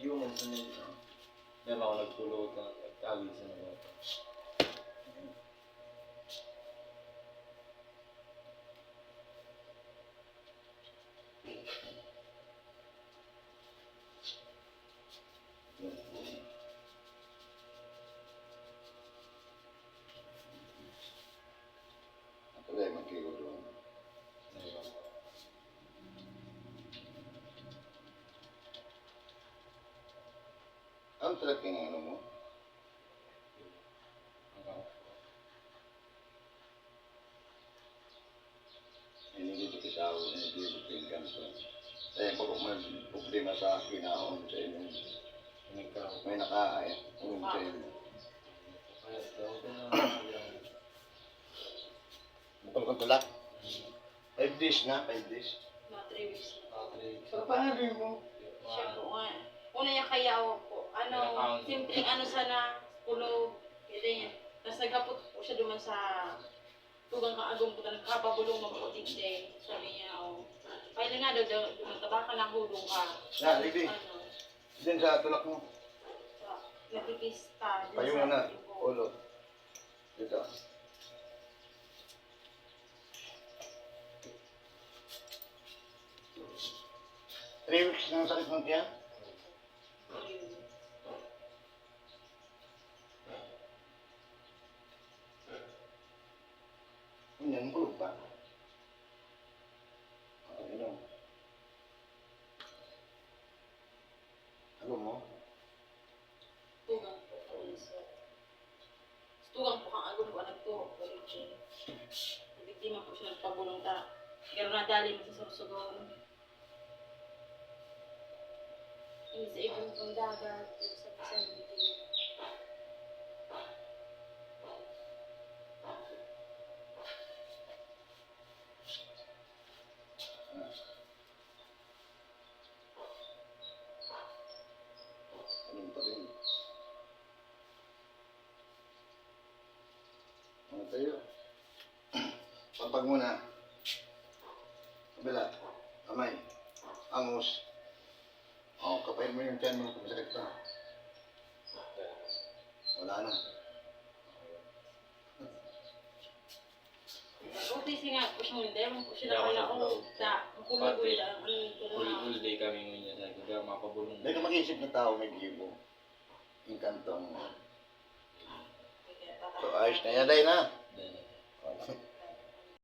Yung sa nila. Meron ako nagpulutan, nagtagil sa nila. Tuloy, magkigulo. Ang talaga yung ano mo? Hindi ko tao, hindi ko pinagkanto. Eh, pag may problema sa kinaon sa inyo, may nakaaya, ulam sa inyo. Bukal kong tulak? 5 days na, 5 days. Mga 3 weeks na. So, paano mo? Siya po nga. Una niya kaya po. Simpleng sana, pulog. Kaya niya. Tapos nagkapot po siya duman sa tugang kaagong po. Nagkapabulong ng puting day. Sabi niya, kaya nga daw, dumataba ka na hulong ka. Na, Libby. Diyan sa tulak mo. Nakikista. Payo mo na, ulo. Dito. Three weeks ng sakit ng tiyan? Yan, kulog pa. Ano? Ano mo? Tugang po. Tugang po kang agong po. Nagtuhok po rin siya. Biktima po siya nagpabulong ta. Pero nadali mo sa sursugon. Sa ibang pang dagat, sa pasamiti. Anong pa rin? Ano tayo? Pagpag muna. Kabila. Kamay. Angus. Kapain mo yung tiyan mo kung masakit pa. Wala na. Kasi nga po siya hindi. Ewan po siya nakalaong. Makulog-ulit ang Full day kami ngayon sa kaya mapabulong. Hindi ka mag-iisip na tao may gibo. Yung kantong. So, ayos na yan, day na.